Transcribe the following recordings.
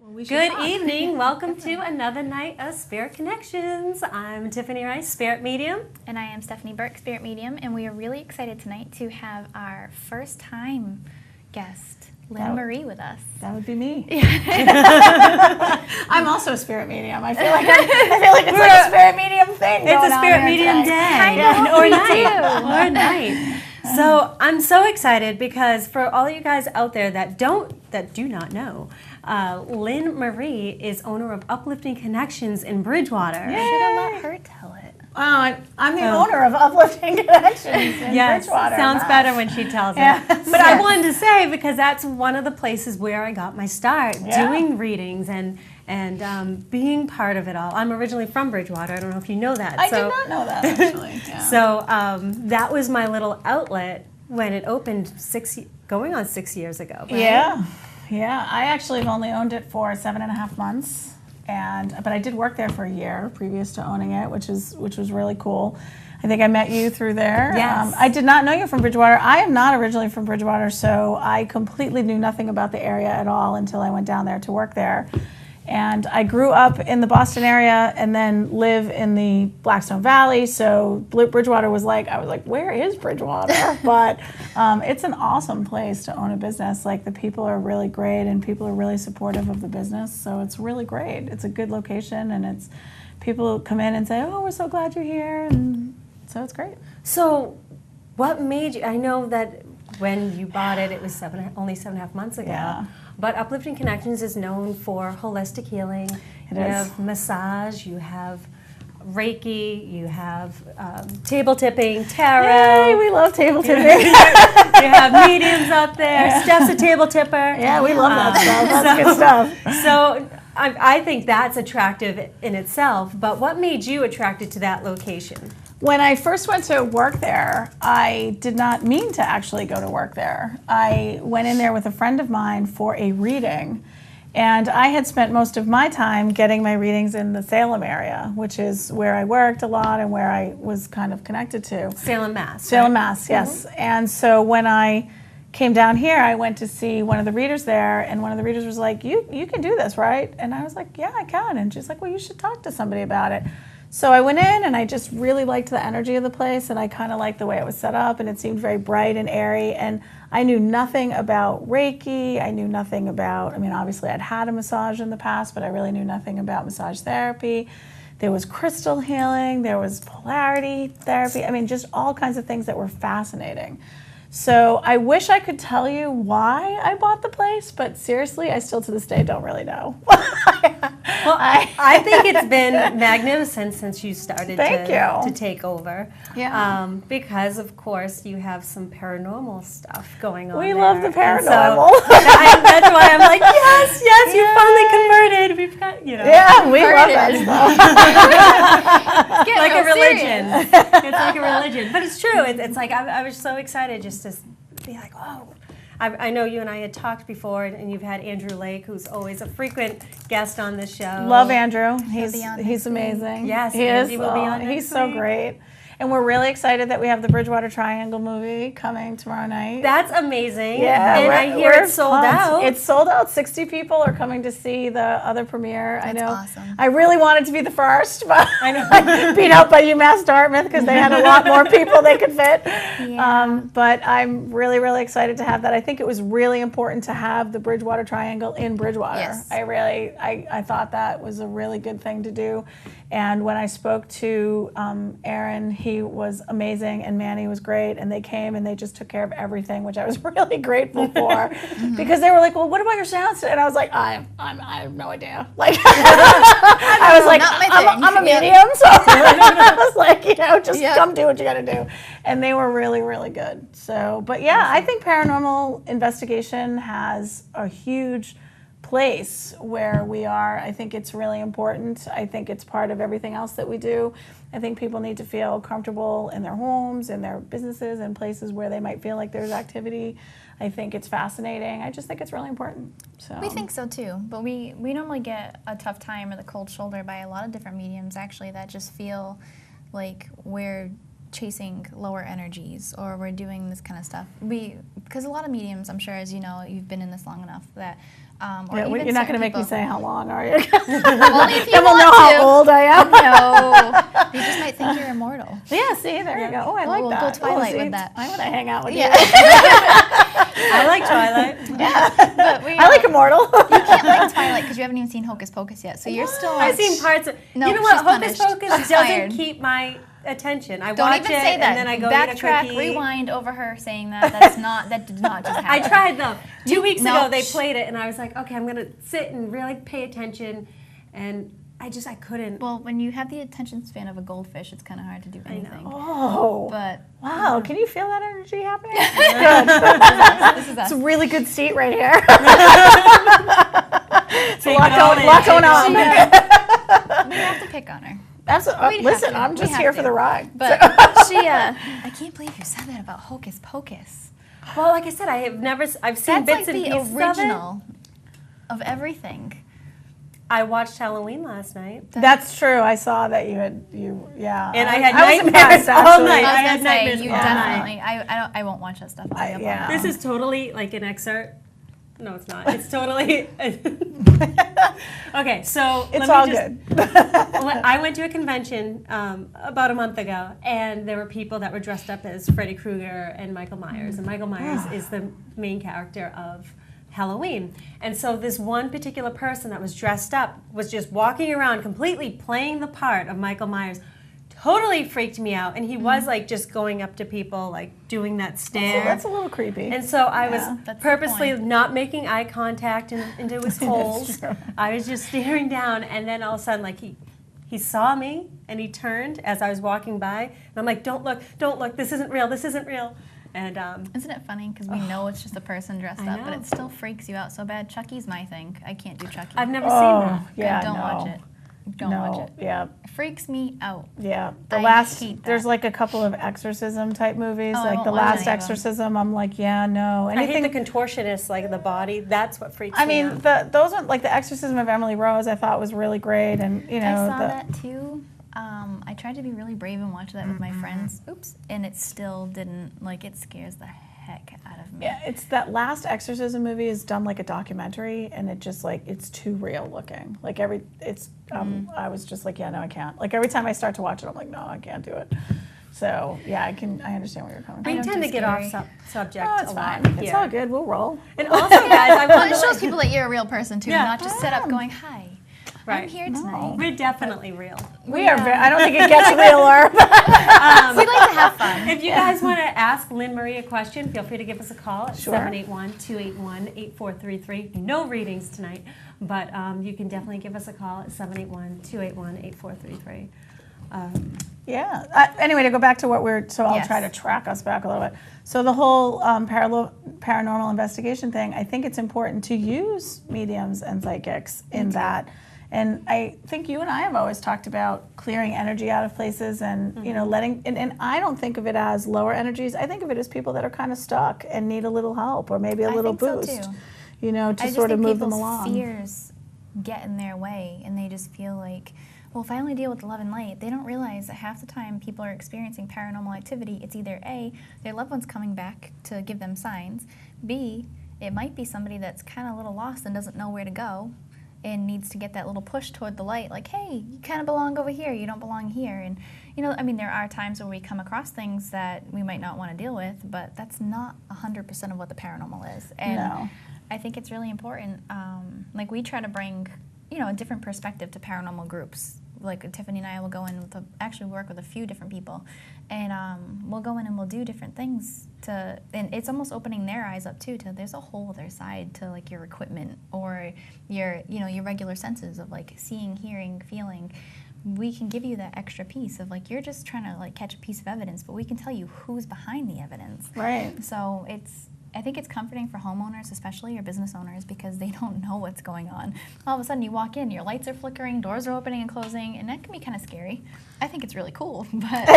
Good evening. Welcome to another night of Spirit Connections. I'm Tiffany Rice, Spirit Medium. And I am Stephanie Burke, Spirit Medium. And we are really excited tonight to have our first time guest, Lynne-Marie, with us. That would be me. I'm also a spirit medium. I feel like it's like a spirit medium thing. It's a spirit medium day or night. So I'm so excited because for all of you guys out there that do not know, Lynne-Marie is owner of Uplifting Connections in Bridgewater. You should have let her tell it. I'm the owner of Uplifting Connections in Bridgewater. Sounds better when she tells it. But I wanted to say, because that's one of the places where I got my start, doing readings and being part of it all. I'm originally from Bridgewater. I don't know if you know that. I did not know that, actually. Yeah. So that was my little outlet when it opened going on 6 years ago. Right? Yeah. I actually have only owned it for 7.5 months. But I did work there for a year previous to owning it, which was really cool. I think I met you through there. Yes. I did not know you from Bridgewater. I am not originally from Bridgewater, so I completely knew nothing about the area at all until I went down there to work there. And I grew up in the Boston area and then live in the Blackstone Valley. So Bridgewater was I was like, where is Bridgewater? But it's an awesome place to own a business. Like, the people are really great and people are really supportive of the business. So it's really great. It's a good location, and people come in and say, oh, we're so glad you're here. And so it's great. So what made you, I know that when you bought it, it was only 7.5 months ago. Yeah. But Uplifting Connections is known for holistic healing. You have massage, you have Reiki, you have table tipping, tarot. Yay, we love table tipping. You have mediums out there. Yeah. Steph's a table tipper. Yeah, we love that stuff. That's good stuff. So I think that's attractive in itself. But what made you attracted to that location? When I first went to work there, I did not mean to actually go to work there. I went in there with a friend of mine for a reading, and I had spent most of my time getting my readings in the Salem area, which is where I worked a lot and where I was kind of connected to. Salem, Mass. Salem, Mass, yes. Mm-hmm. And so when I came down here, I went to see one of the readers there, and one of the readers was like, you can do this, right? And I was like, yeah, I can. And she's like, well, you should talk to somebody about it. So I went in, and I just really liked the energy of the place, and I kind of liked the way it was set up, and it seemed very bright and airy. And I knew nothing about Reiki. I knew nothing about, obviously I'd had a massage in the past, but I really knew nothing about massage therapy. There was crystal healing. There was polarity therapy. Just all kinds of things that were fascinating. So I wish I could tell you why I bought the place, but seriously, I still to this day don't really know. Well, I think it's been magnificent since you started to take over. Yeah. Because, of course, you have some paranormal stuff going on. We love the paranormal. So that's why I'm like, yes, you finally converted. We've got, Yeah, we love that stuff. Like a religion. It's like a religion. But it's true. It's like I was so excited just to be like, whoa. I know you and I had talked before, and you've had Andrew Lake, who's always a frequent guest on the show. Love Andrew. He's amazing. Yes, he is. He will be on next He's so great. And we're really excited that we have the Bridgewater Triangle movie coming tomorrow night. That's amazing. Yeah, and I hear it's sold out. It's sold out. 60 people are coming to see the other premiere. That's awesome. I really wanted to be the first, but I know beat out by UMass Dartmouth because they had a lot more people they could fit. Yeah. But I'm really, really excited to have that. I think it was really important to have the Bridgewater Triangle in Bridgewater. Yes. I thought that was a really good thing to do. And when I spoke to Aaron, he was amazing, and Manny was great, and they came and they just took care of everything, which I was really grateful for, because they were like, "Well, what about your sound?" And I was like, "I have no idea." Like, I was like, "I'm a medium," so I was like, just come do what you got to do, and they were really, really good. So, but yeah, I think paranormal investigation has a huge place where we are. I think it's really important. I think it's part of everything else that we do. I think people need to feel comfortable in their homes, in their businesses, and places where they might feel like there's activity. I think it's fascinating. I just think it's really important. So we think so too, but we normally get a tough time or the cold shoulder by a lot of different mediums actually that just feel like we're chasing lower energies or we're doing this kind of stuff. Because a lot of mediums, I'm sure, as you know, you've been in this long enough that. Or Yeah, even you're not going to make me people- say how long, are you? Only if you Then we'll want know to. how old I am. No, they just might think you're immortal. Yeah, see, there you go. Oh, I like We'll that. go Twilight see, with that. I want to hang out with Yeah. you. I like Twilight. But I like Immortal. You can't like Twilight because you haven't even seen Hocus Pocus yet, so you're still. I've seen parts of. No, you know what? she's Hocus punished. Pocus She's doesn't fired. keep my attention. I Don't watch even it say that. and then I go eat a Backtrack, cookie. rewind over her saying that. That did not just I happen. tried though. 2 weeks No. ago they played it and I was like, okay, I'm gonna sit and really pay attention, and I couldn't. Well, when you have the attention span of a goldfish, it's kind of hard to do anything. Oh, But wow. Can you feel that energy happening? this is us. It's a really good seat right here. It's a Take lot it all in. going on. We have to pick on her. Absolutely. We'd have Listen, to. I'm We just have here to. for the ride. But I can't believe you said that about Hocus Pocus. Well, like I said, I've seen That's bits like and the pieces original of everything. I watched Halloween last night. That's true. I saw that yeah. And I had was nightmares impressed, all actually. night. I I was had gonna say nightmares you all night. definitely. I won't watch that stuff. Yeah. This is totally like an excerpt. No, it's not. It's totally. Okay, so It's let all me just, good. I went to a convention about a month ago, and there were people that were dressed up as Freddy Krueger and Michael Myers. And Michael Myers is the main character of Halloween. And so this one particular person that was dressed up was just walking around completely playing the part of Michael Myers. Totally freaked me out. And he was like just going up to people, like doing that stare. That's a little creepy. And so I was That's the purposely point. not making eye contact into his holes. true. I was just staring down, and then all of a sudden, like he saw me, and he turned as I was walking by, and I'm like, "Don't look! This isn't real! This isn't real!" And Isn't it funny? Because we know it's just a person dressed I up, but know. it still freaks you out so bad. Chucky's my thing. I can't do Chucky. I've never seen that. yeah, Don't no. watch it. Don't watch it. Yeah, It freaks me out. yeah. I hate that. There's like a couple of exorcism type movies, Oh, I like won't the watch last any of them. exorcism. I'm like, yeah, no. I hate Anything. the contortionist, like the body. That's what freaks I me mean, out. those ones, like the Exorcism of Emily Rose, I thought was really great, and you know, I saw that too. I tried to be really brave and watch that with my friends. Oops. And it still didn't, like, it scares the heck out of me. Yeah, it's that last Exorcism movie is done like a documentary, and it just like it's too real looking. Like I was just like, yeah, no, I can't. Like every time I start to watch it, I'm like, no, I can't do it. So yeah, I understand where you're coming We from. tend to get scary. off subject Oh, it's a lot fine. here. It's all good. We'll roll. And also, guys, I Well, want it to shows people that you're a real person too, Yeah. not just sit up going, hi, I'm Right. here tonight. We're definitely real. We are. I don't think it gets realer. We like to have fun. If you guys want to ask Lynne-Marie a question, feel free to give us a call at Sure. 781-281-8433. No readings tonight, but you can definitely give us a call at 781-281-8433. Yeah. Anyway, to go back to what I'll Yes. try to track us back a little bit. So the whole paranormal investigation thing, I think it's important to use mediums and psychics in that. And I think you and I have always talked about clearing energy out of places and, you know, and I don't think of it as lower energies. I think of it as people that are kind of stuck and need a little help or maybe a I little think so, boost, too. you know, to I just sort of think move them people's along. fears get in their way, and they just feel like, well, if I only deal with love and light, they don't realize that half the time people are experiencing paranormal activity. It's either A, their loved one's coming back to give them signs, B, it might be somebody that's kind of a little lost and doesn't know where to go and needs to get that little push toward the light, like, hey, you kind of belong over here, you don't belong here. And, you know, I mean, there are times where we come across things that we might not want to deal with, but that's not 100% of what the paranormal is. And No. I think it's really important. Like, we try to bring, you know, a different perspective to paranormal groups. Like, Tiffany and I will go in with actually work with a few different people, and we'll go in and we'll do different things and it's almost opening their eyes up too, to there's a whole other side to, like, your equipment or your regular senses of, like, seeing, hearing, feeling. We can give you that extra piece of, like, you're just trying to, like, catch a piece of evidence, but we can tell you who's behind the evidence. Right. So I think it's comforting for homeowners, especially, or business owners, because they don't know what's going on. All of a sudden you walk in, your lights are flickering, doors are opening and closing, and that can be kind of scary. I think it's really cool, but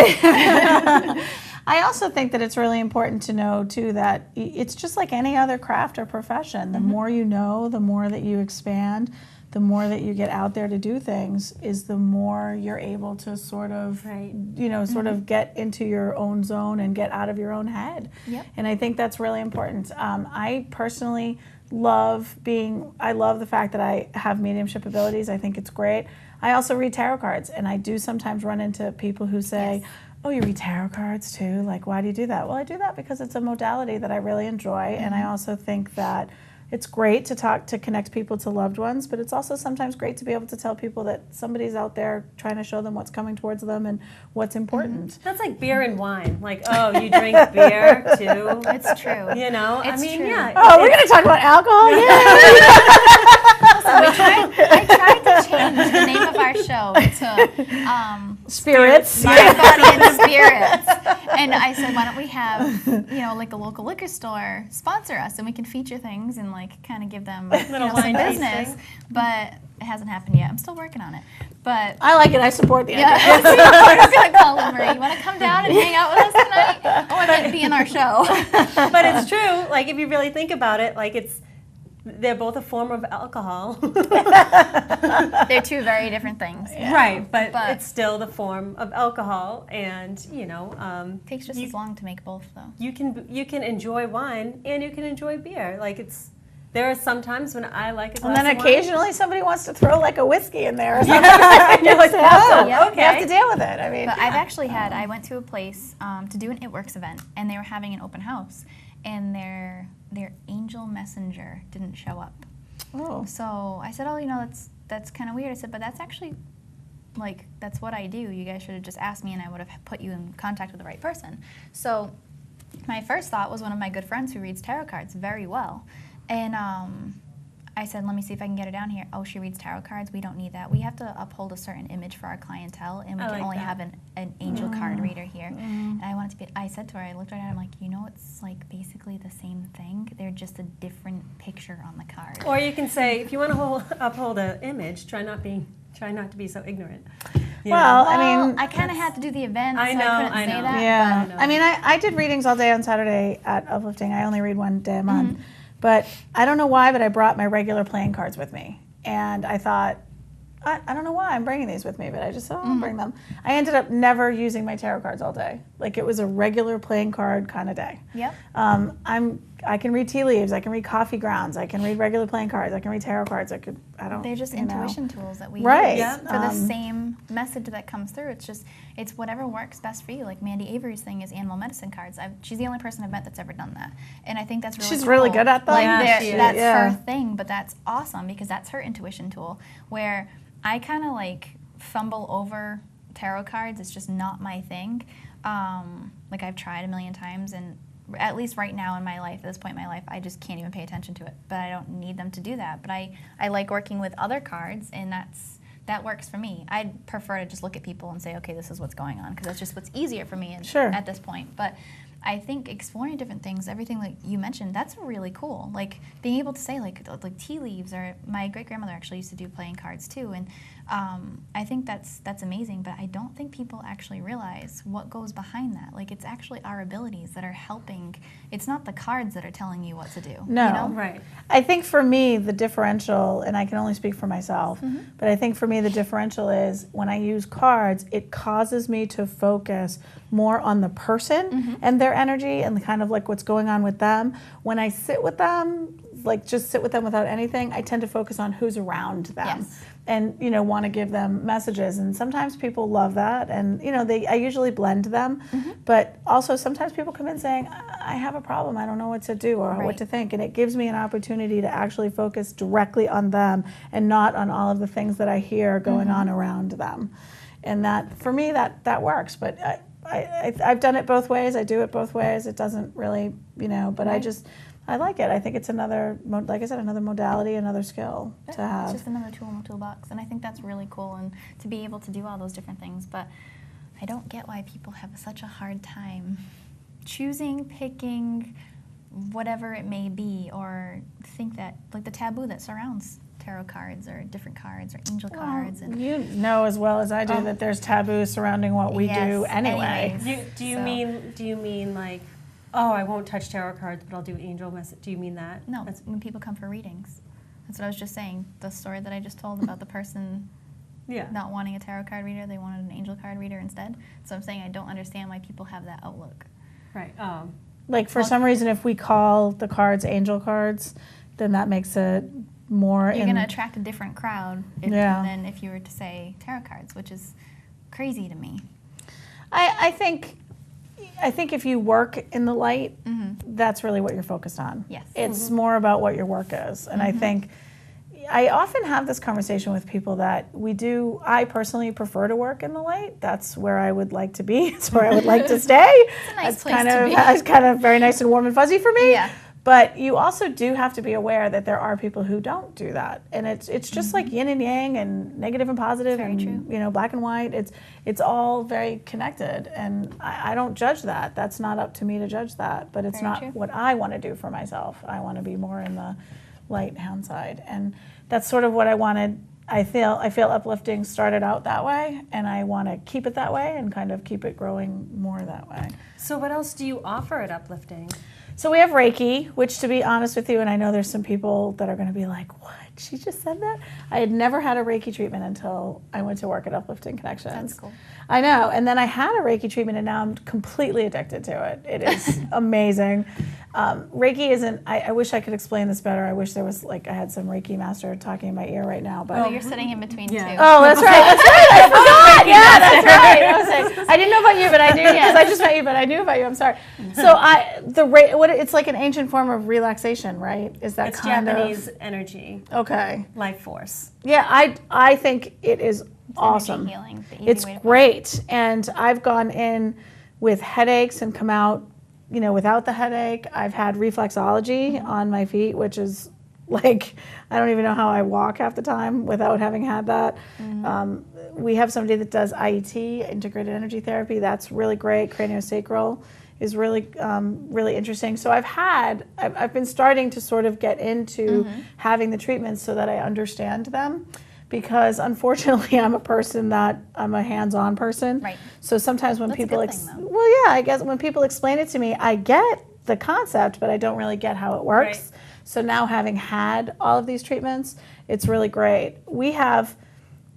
I also think that it's really important to know, too, that it's just like any other craft or profession. The more you know, the more that you expand, the more that you get out there to do things, is the more you're able to sort of, sort of get into your own zone and get out of your own head. Yep. And I think that's really important. I personally love the fact that I have mediumship abilities. I think it's great. I also read tarot cards, and I do sometimes run into people who say, oh, you read tarot cards too? Like, why do you do that? Well, I do that because it's a modality that I really enjoy, and I also think that it's great to connect people to loved ones, but it's also sometimes great to be able to tell people that somebody's out there trying to show them what's coming towards them and what's important. That's like beer and wine. Like, oh, you drink beer too? It's true. You know? It's true. Yeah. Oh, we're going to talk about alcohol? I tried to change the name of our show to Spirits. Mind, Body, and Spirits. And I said, why don't we have, like a local liquor store sponsor us, and we can feature things and like kind of give them some business. Tasting. But it hasn't happened yet. I'm still working on it. But I like it. I support the idea. I was going to call Lynne-Marie. You want to come down and hang out with us tonight? I want to be in our show. But it's true. Like, if you really think about it, like they're both a form of alcohol. They're two very different things. Yeah. Right, but it's still the form of alcohol, and takes just as long to make both, though. You can enjoy wine and you can enjoy beer. Like, there are some times when I like a glass and then of occasionally wine. somebody wants to throw like a whiskey in there or something. You're like, oh, You have to deal with it. I mean, but I've actually I went to a place to do an It Works event, and they were having an open house, and their angel messenger didn't show up. Oh. So I said, that's kind of weird. I said, but that's actually, that's what I do. You guys should have just asked me, and I would have put you in contact with the right person. So my first thought was one of my good friends who reads tarot cards very well. And I said, let me see if I can get her down here. Oh, she reads tarot cards. We don't need that. We have to uphold a certain image for our clientele, and we can only have an angel card reader here. And I wanted to be, I said to her, I looked at her, I'm like, it's like basically the same thing. They're just a different picture on the card. Or you can say, if you want to uphold an image, try not to be so ignorant. Well, I mean, I kind of had to do the event, I so know, I couldn't say that. Yeah. I mean, I did readings all day on Saturday at Uplifting. I only read one day a month. But I don't know why, but I brought my regular playing cards with me. And I thought, I don't know why I'm bringing these with me, but I just said, I'll bring them. I ended up never using my tarot cards all day. Like, it was a regular playing card kind of day. Yep. I can read tea leaves. I can read coffee grounds. I can read regular playing cards. I can read tarot cards. They're just intuition tools that we Right. use for the same message that comes through. It's whatever works best for you. Like Mandy Avery's thing is animal medicine cards. She's the only person I've met that's ever done that, and I think that's really She's cool. really good at that. That's her thing, but that's awesome because that's her intuition tool. Where I kind of fumble over tarot cards. It's just not my thing. I've tried a million times, and at least right now in my life, at this point in my life, I just can't even pay attention to it. But I don't need them to do that. But I like working with other cards, and that works for me. I'd prefer to just look at people and say, okay, this is what's going on, because that's just what's easier for me at this point. But I think exploring different things, everything like you mentioned, that's really cool. Like being able to say like tea leaves, or my great grandmother actually used to do playing cards too, and I think that's amazing. But I don't think people actually realize what goes behind that. Like it's actually our abilities that are helping. It's not the cards that are telling you what to do. No, you know? Right. I think for me the differential, and I can only speak for myself, but I think for me the differential is when I use cards, it causes me to focus more on the person and their energy and kind of like what's going on with them. When I sit with them, like just sit with them without anything, I tend to focus on who's around them. Yes. And want to give them messages, and sometimes people love that, and I usually blend them, but also sometimes people come in saying, I have a problem, I don't know what to do or what to think, and it gives me an opportunity to actually focus directly on them and not on all of the things that I hear going on around them. And that, for me, that works, but I've done it both ways. I do it both ways. It doesn't really, but I like it. I think it's another, like I said, another modality, another skill to have. It's just another tool in the toolbox, and I think that's really cool, and to be able to do all those different things. But I don't get why people have such a hard time choosing, picking, whatever it may be, or think that, like the taboo that surrounds tarot cards or different cards or angel cards. And you know as well as I do that there's taboos surrounding what we do anyway. Do you mean like, oh, I won't touch tarot cards, but I'll do angel message? Do you mean that? No, when people come for readings. That's what I was just saying. The story that I just told about the person Yeah. not wanting a tarot card reader, they wanted an angel card reader instead. So I'm saying I don't understand why people have that outlook. Right. Like for some reason, if we call the cards angel cards, then that makes it more. You're going to attract a different crowd than if you were to say tarot cards, which is crazy to me. I think if you work in the light, that's really what you're focused on. Yes. It's more about what your work is. And I think I often have this conversation with people that I personally prefer to work in the light. That's where I would like to be. It's where I would like to stay. It's a nice place to be. It's kind of very nice and warm and fuzzy for me. Yeah. But you also do have to be aware that there are people who don't do that, and it's just like yin and yang, and negative and positive, Very and true. Black and white. It's all very connected, and I don't judge that. That's not up to me to judge that. But it's Very not true. what I want to do for myself. I want to be more in the light hand side, and that's sort of what I wanted. I feel Uplifting started out that way, and I want to keep it that way, and kind of keep it growing more that way. So what else do you offer at Uplifting? So we have Reiki, which, to be honest with you, and I know there's some people that are going to be like, what? She just said that? I had never had a Reiki treatment until I went to work at Uplifting Connections. That's cool. I know. And then I had a Reiki treatment, and now I'm completely addicted to it. It is amazing. Reiki isn't, I wish I could explain this better. I wish there was, I had some Reiki master talking in my ear right now. But Oh, you're sitting in between two. Oh, that's right. I forgot. Yeah, that's right. I didn't know about you, but I knew because I just met you, but I knew about you. I'm sorry. So it's like an ancient form of relaxation, right? Is that It's kind Japanese energy, Okay. life force. Yeah, I think it is awesome. Energy healing, the easy It's way to put it. great, and I've gone in with headaches and come out, without the headache. I've had reflexology on my feet, which is I don't even know how I walk half the time without having had that. We have somebody that does IET, integrated energy therapy. That's really great. Craniosacral is really really interesting. So I've been starting to sort of get into having the treatments so that I understand them. Because unfortunately, I'm a hands-on person. Right. So sometimes when That's a people, good thing, though. well, yeah, I guess when people explain it to me, I get the concept, but I don't really get how it works. Right. So now, having had all of these treatments, it's really great. We have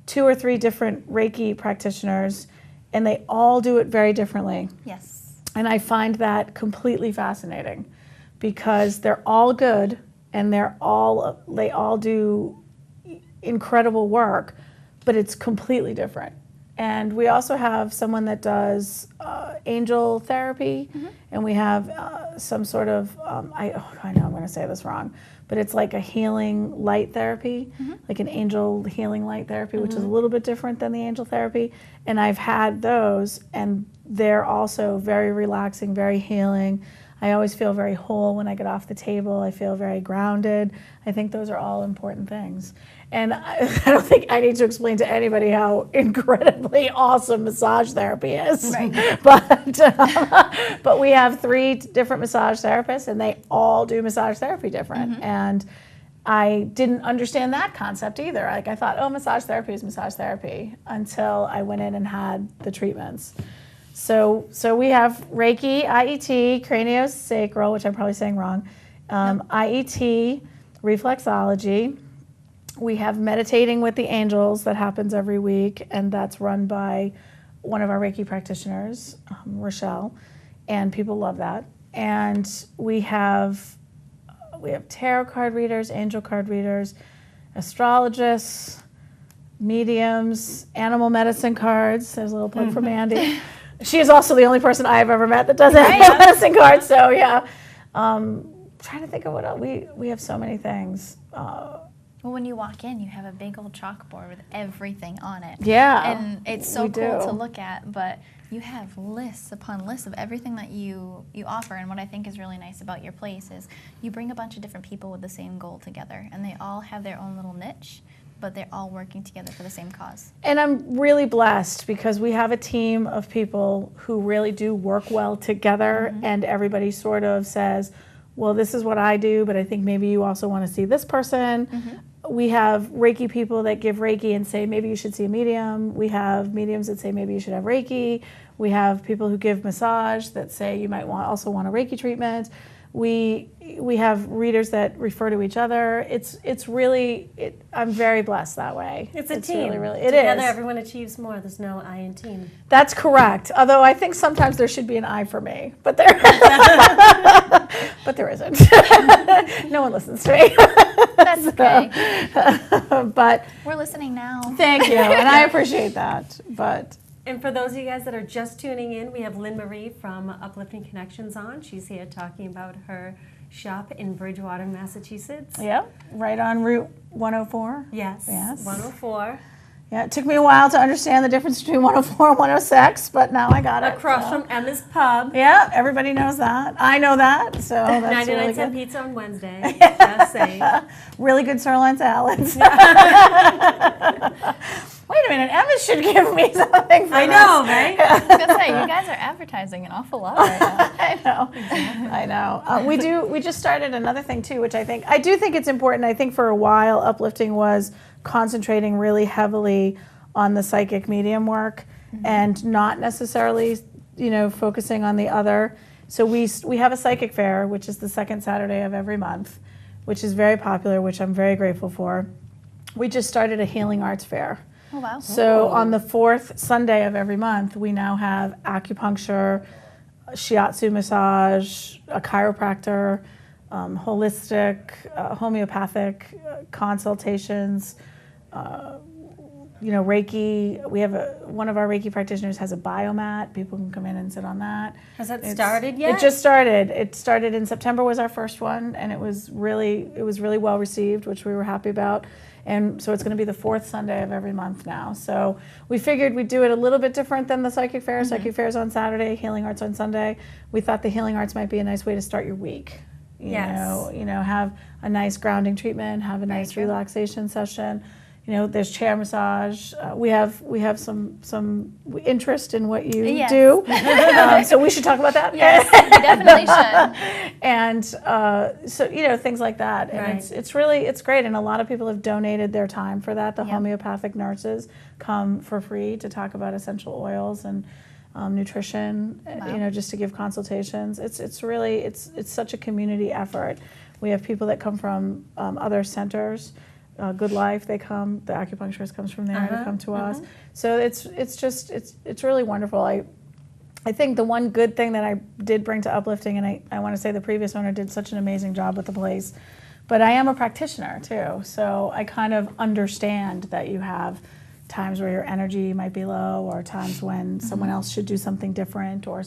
2 or 3 different Reiki practitioners, and they all do it very differently. Yes. And I find that completely fascinating because they're all good, and they all do incredible work, but it's completely different. And we also have someone that does angel therapy, and we have some sort of I know I'm going to say this wrong, but it's like a healing light therapy, like an angel healing light therapy, which is a little bit different than the angel therapy. And I've had those, and they're also very relaxing, very healing. I always feel very whole when I get off the table. I feel very grounded. I think those are all important things. And I don't think I need to explain to anybody how incredibly awesome massage therapy is. Right. But we have 3 different massage therapists, and they all do massage therapy different. And I didn't understand that concept either. I thought, oh, massage therapy is massage therapy, until I went in and had the treatments. So we have Reiki, IET, craniosacral, which I'm probably saying wrong, IET, reflexology. We have meditating with the angels that happens every week, and that's run by one of our Reiki practitioners, Rochelle, and people love that. And we have tarot card readers, angel card readers, astrologists, mediums, animal medicine cards. There's a little plug for Mandy. She is also the only person I've ever met that does animal medicine cards. So yeah, trying to think of what else. We have so many things. Well, when you walk in, you have a big old chalkboard with everything on it. Yeah, And it's so we cool do. to look at, but you have lists upon lists of everything that you offer. And what I think is really nice about your place is you bring a bunch of different people with the same goal together, and they all have their own little niche, but they're all working together for the same cause. And I'm really blessed because we have a team of people who really do work well together, and everybody sort of says, well, this is what I do, but I think maybe you also want to see this person. We have Reiki people that give Reiki and say, maybe you should see a medium. We have mediums that say, maybe you should have Reiki. We have people who give massage that say, you might also want a Reiki treatment. we have readers that refer to each other. It's really, I'm very blessed that way. It's a team. Really, Together, is. everyone achieves more. There's no I in team. That's correct. Although I think sometimes there should be an I for me, but there isn't. No one listens to me. That's okay. But We're listening now. thank you, and I appreciate that. But And for those of you guys that are just tuning in, we have Lynne-Marie from Uplifting Connections on. She's here talking about her shop in Bridgewater, Massachusetts. yeah, right on Route 104. Yes. 104. Yeah, it took me a while to understand the difference between 104 and 106, but now I got it. Across from Emma's Pub. Yeah, everybody knows that. I know that, so that's 99 really cent good. pizza on Wednesday. Just saying. Really good sirloin salads. Wait a minute, Emma should give me something for I know, right? I was gonna say, you guys are advertising an awful lot right now. I know. We just started another thing too, which I do think it's important. I think for a while, Uplifting was concentrating really heavily on the psychic medium work and not necessarily, focusing on the other. So we have a psychic fair, which is the second Saturday of every month, which is very popular, which I'm very grateful for. We just started a healing arts fair. Oh, wow. So on the fourth Sunday of every month, we now have acupuncture, shiatsu massage, a chiropractor, holistic, homeopathic consultations, Reiki. We have one of our Reiki practitioners has a biomat. People can come in and sit on that. Has that started yet? It just started. It started in September was our first one, and it was really well received, which we were happy about. And so it's going to be the fourth Sunday of every month now. So we figured we'd do it a little bit different than the psychic fair. Psychic fair is on Saturday, healing arts on Sunday. We thought the healing arts might be a nice way to start your week. Yes. Have a nice grounding treatment, have a nice relaxation session. There's chair massage. We have some interest in what you do, so we should talk about that. Yes, we definitely should. And so things like that, and it's great. And a lot of people have donated their time for that. The homeopathic nurses come for free to talk about essential oils and nutrition. Wow. Just to give consultations. It's such a community effort. We have people that come from other centers. Good Life, they come. The acupuncturist comes from there. They come to us. So it's really wonderful. I think the one good thing that I did bring to Uplifting, and I want to say the previous owner did such an amazing job with the place, but I am a practitioner too. So I kind of understand that you have times where your energy might be low, or times when someone else should do something different, or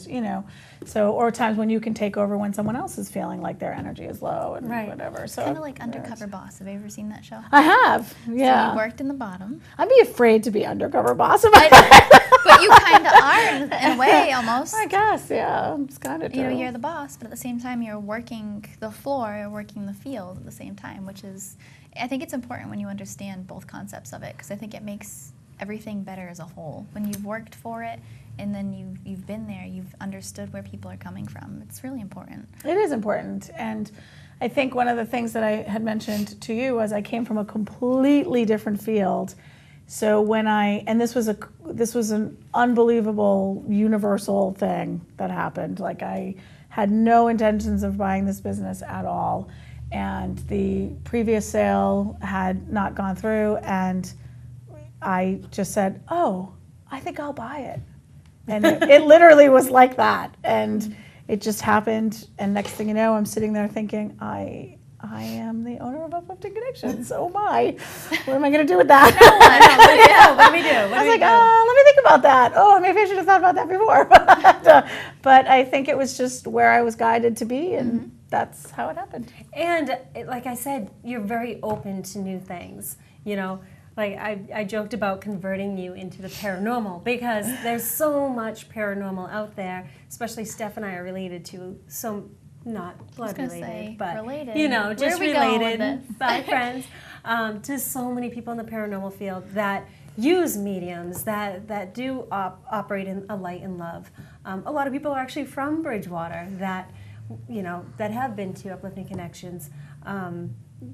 or times when you can take over when someone else is feeling like their energy is low and whatever. So kind of like Undercover Boss. Have you ever seen that show? I have. Yeah. So you worked in the bottom. I'd be afraid to be undercover boss. But you kind of are in a way, almost. I guess, yeah. It's kind of you're the boss, but at the same time, you're working the floor, you're working the field at the same time, which is, I think it's important when you understand both concepts of it, because I think it makes everything better as a whole. When you've worked for it, and then you've been there, you've understood where people are coming from. It's really important. It is important, and I think one of the things that I had mentioned to you was I came from a completely different field. So when this was an unbelievable universal thing that happened. Like, I had no intentions of buying this business at all, and the previous sale had not gone through, and I just said, "Oh, I think I'll buy it," and it literally was like that, and it just happened. And next thing you know, I'm sitting there thinking, I am the owner of Uplifting Connections. Oh my, what am I going to do with that? What do we do? I was like, let me think about that. Oh, maybe I should have thought about that before. But I think it was just where I was guided to be, and that's how it happened. And like I said, you're very open to new things. Like I joked about converting you into the paranormal, because there's so much paranormal out there, especially Steph and I are related to not blood related, but related. Just related by friends, to so many people in the paranormal field that use mediums, that do operate in a light and love. A lot of people are actually from Bridgewater that have been to Uplifting Connections.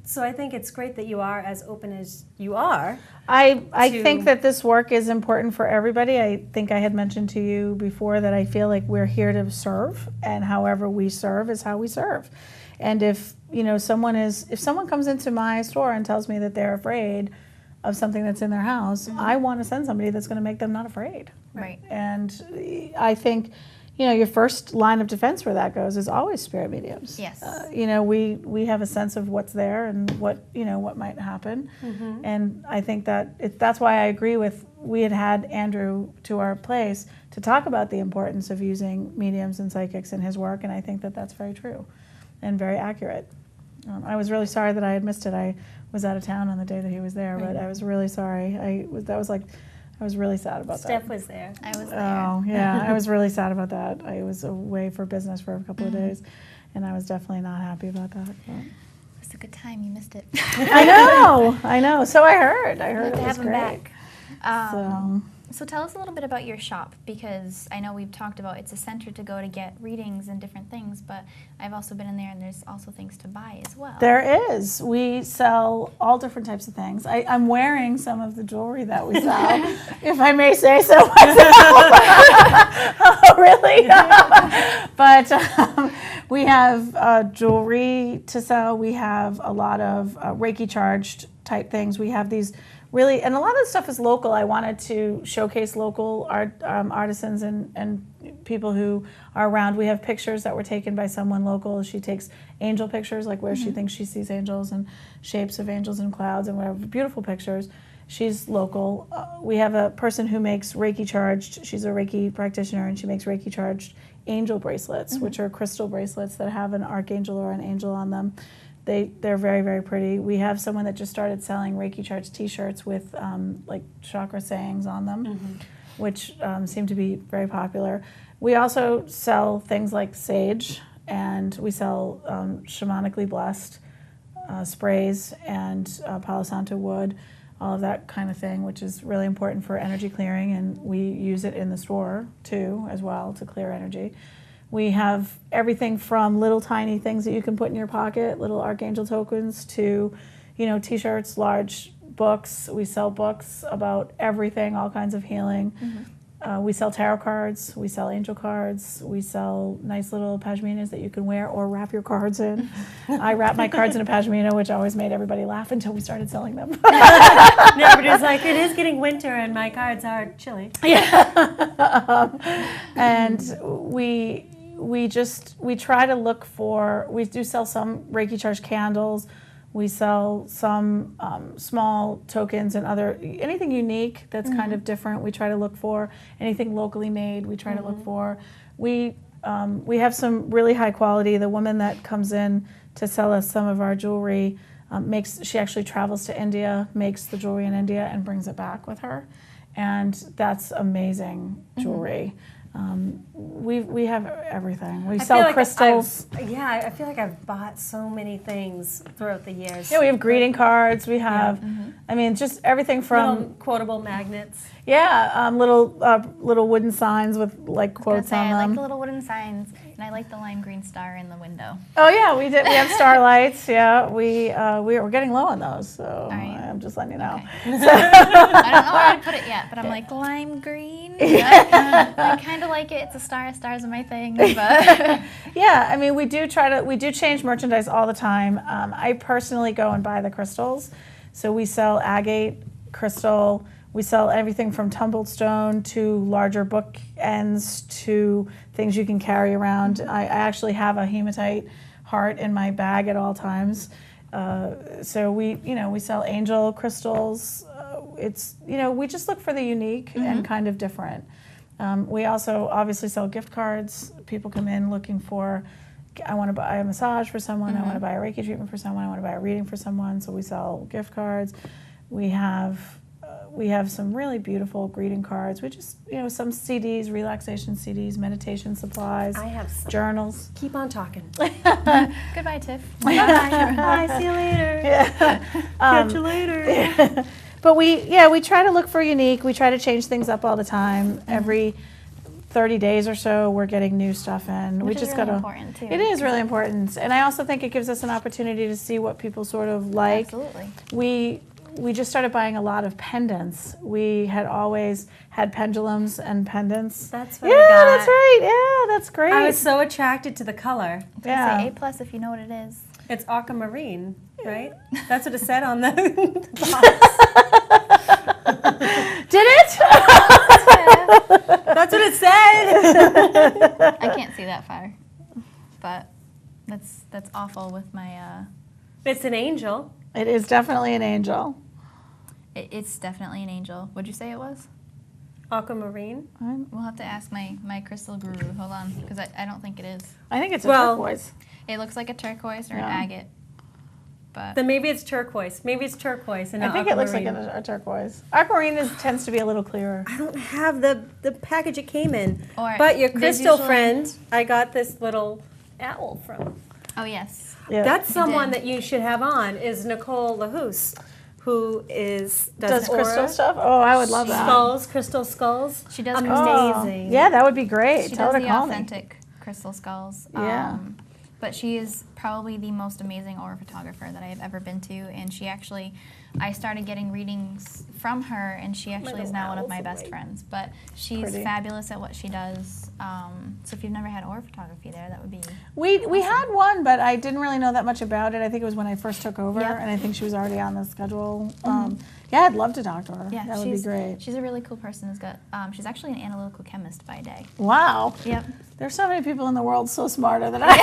So I think it's great that you are as open as you are. I think that this work is important for everybody. I think I had mentioned to you before that I feel like we're here to serve, and however we serve is how we serve. And if someone comes into my store and tells me that they're afraid of something that's in their house, I want to send somebody that's going to make them not afraid. Right. And I think, your first line of defense where that goes is always spirit mediums. Yes. We have a sense of what's there and what might happen. And I think that's why I agree with, we had Andrew to our place to talk about the importance of using mediums and psychics in his work, and I think that that's very true and very accurate. I was really sorry that I had missed it. I was out of town on the day that he was there, but I was really sorry. I was really sad about that. Steph was there. I was there. Oh, yeah, I was really sad about that. I was away for business for a couple of days, and I was definitely not happy about that. But. It was a good time. You missed it. I know. So I heard it was great. Back. So tell us a little bit about your shop, because I know we've talked about it's a center to go to get readings and different things, but I've also been in there and there's also things to buy as well. There is. We sell all different types of things. I'm wearing some of the jewelry that we sell, if I may say so myself. Oh, really? But we have jewelry to sell. We have a lot of Reiki charged type things. We have these really, and a lot of the stuff is local. I wanted to showcase local artisans and people who are around. We have pictures that were taken by someone local. She takes angel pictures, like where she thinks she sees angels and shapes of angels and clouds and whatever, beautiful pictures. She's local. We have a person who makes Reiki charged. She's a Reiki practitioner, and she makes Reiki charged angel bracelets, which are crystal bracelets that have an archangel or an angel on them. They're very, very pretty. We have someone that just started selling Reiki charged T-shirts with like chakra sayings on them, which seem to be very popular. We also sell things like sage, and we sell shamanically blessed sprays and Palo Santo wood, all of that kind of thing, which is really important for energy clearing, and we use it in the store too as well to clear energy. We have everything from little tiny things that you can put in your pocket, little archangel tokens, to, T-shirts, large books. We sell books about everything, all kinds of healing. We sell tarot cards. We sell angel cards. We sell nice little pashminas that you can wear or wrap your cards in. I wrap my cards in a pashmina, which always made everybody laugh until we started selling them. Everybody's like, it is getting winter and my cards are chilly. Yeah. And we try to look for, we do sell some Reiki charged candles. We sell some small tokens and anything unique that's kind of different, we try to look for. Anything locally made, we try to look for. We have some really high quality. The woman that comes in to sell us some of our jewelry, she actually travels to India, makes the jewelry in India and brings it back with her. And that's amazing jewelry. We have everything. We sell crystals. I feel like I've bought so many things throughout the years. Yeah, we have greeting cards. We have, just everything from little quotable magnets. Yeah, little wooden signs with like quotes on them. I like the little wooden signs, and I like the lime green star in the window. Oh yeah, we have starlights. Yeah, we're getting low on those, so I'm just letting you know. Okay. So, I don't know where to put it yet, but I'm like lime green. I kind of like it. It's a star. Stars are my thing. But yeah, we do change merchandise all the time. I personally go and buy the crystals, so we sell agate crystal. We sell everything from tumbled stone to larger bookends to things you can carry around. I actually have a hematite heart in my bag at all times. So we sell angel crystals. We just look for the unique and kind of different. We also obviously sell gift cards. People come in looking for, I want to buy a massage for someone, I want to buy a Reiki treatment for someone, I want to buy a reading for someone, so we sell gift cards. We have some really beautiful greeting cards. We just, some CDs, relaxation CDs, meditation supplies. I have some. Journals. Keep on talking. Goodbye, Tiff. Bye. See you later. Yeah. Catch you later. Yeah. But we try to look for unique. We try to change things up all the time. 30 days or so, we're getting new stuff in. Which we is just really gotta. important, too. It is really important, and I also think it gives us an opportunity to see what people sort of like. Absolutely. We just started buying a lot of pendants. We had always had pendulums and pendants. That's what I got. That's right. Yeah, that's great. I was so attracted to the color. yeah. Say A+ if you know what it is. It's aquamarine, right? That's what it said on the Did it? That's what it said. I can't see that far, but that's awful with my. It's an angel. It is definitely an angel. It's definitely an angel. What'd you say it was? Aquamarine. We'll have to ask my crystal guru. Hold on, because I don't think it is. I think it's a Well, turquoise. It looks like a turquoise or an Yeah. agate, but Then maybe it's turquoise. Maybe it's turquoise and I not think it looks like aquamarine. a turquoise. Aquamarine tends to be a little clearer. I don't have the package it came in. Or But your there's crystal usually- friend, I got this little owl from. oh yes, Yeah. That's someone did. that you should have on is Nicole LaHouse, who does crystal aura, stuff. Oh, I would love that. skulls, crystal skulls. she does. Amazing. Yeah, that would be great. She Tell does her to the call me. authentic crystal skulls. Yeah. But she is probably the most amazing aura photographer that I have ever been to, and I started getting readings from her, and she actually is little now one of owl's my best awake. friends. But she's Pretty. fabulous at what she does. So if you've never had aura photography there, that would be We had one, but I didn't really know that much about it. I think it was when I first took over, Yep. and I think she was already on the schedule. Yeah, I'd love to talk to her. yeah. That would be great. She's a really cool person. She's actually an analytical chemist by day. Wow. Yep. There's so many people in the world so smarter than I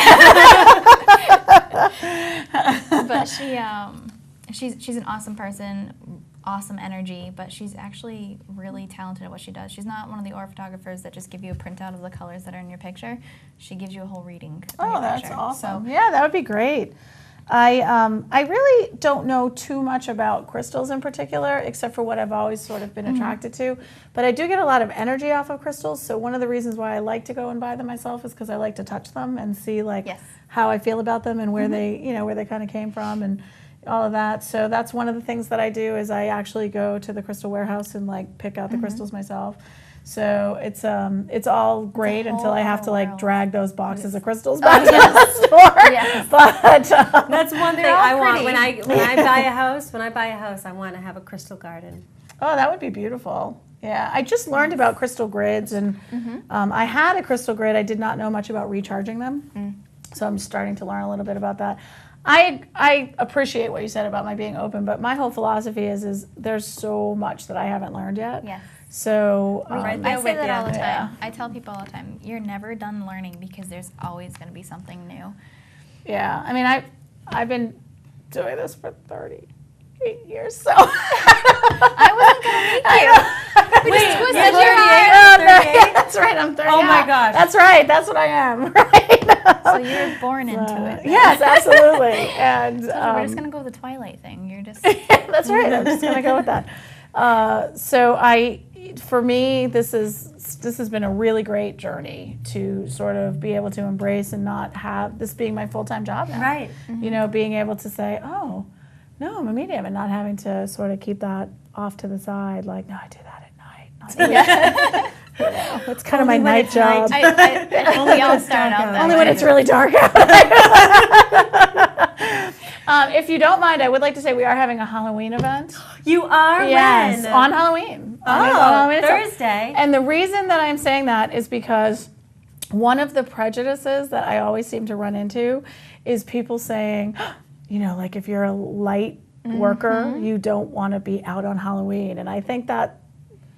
am. But she's an awesome person, awesome energy, but she's actually really talented at what she does. She's not one of the aura photographers that just give you a printout of the colors that are in your picture. She gives you a whole reading of Oh, your that's picture. awesome. So Yeah, that would be great. I really don't know too much about crystals in particular, except for what I've always sort of been attracted to. But I do get a lot of energy off of crystals. So one of the reasons why I like to go and buy them myself is because I like to touch them and see Yes. how I feel about them and where they kind of came from and all of that. So that's one of the things that I do is I actually go to the crystal warehouse and pick out the crystals myself. So it's all great until I have to whole world. drag those boxes of crystals back to the store. Yes. But That's one thing all I want pretty. when I buy a house. When I buy a house, I want to have a crystal garden. oh, that would be beautiful. Yeah, I just learned about crystal grids, and I had a crystal grid. I did not know much about recharging them, so I'm starting to learn a little bit about that. I appreciate what you said about my being open, but my whole philosophy is there's so much that I haven't learned yet. Yes. So Right I there say with that you. all the time. Yeah. I tell people all the time, you're never done learning because there's always going to be something new. yeah, I mean I've been doing this for 38 years, so I wasn't going to make you. We just twisted you're your 38? arm. yeah, that's right. I'm 30. Oh my yeah, gosh. That's right. That's what I am. Right. So you're born into it. Yes, absolutely. And We're just going to go with the Twilight thing. You're just... that's right. I'm just gonna go with that. For me, this has been a really great journey to sort of be able to embrace and not have this being my full-time job now. Right. You know, being able to say, oh, no, I'm a medium, and not having to sort of keep that off to the side. Like, no, I do that at night. Not yeah. It's kind of my Only when night it's job. we all start out that Only way. when it's really dark out. If you don't mind, I would like to say we are having a Halloween event. You are Yes, when? on Halloween. Oh, On Halloween itself. Thursday. And the reason that I'm saying that is because one of the prejudices that I always seem to run into is people saying, if you're a light worker, you don't want to be out on Halloween. And I think that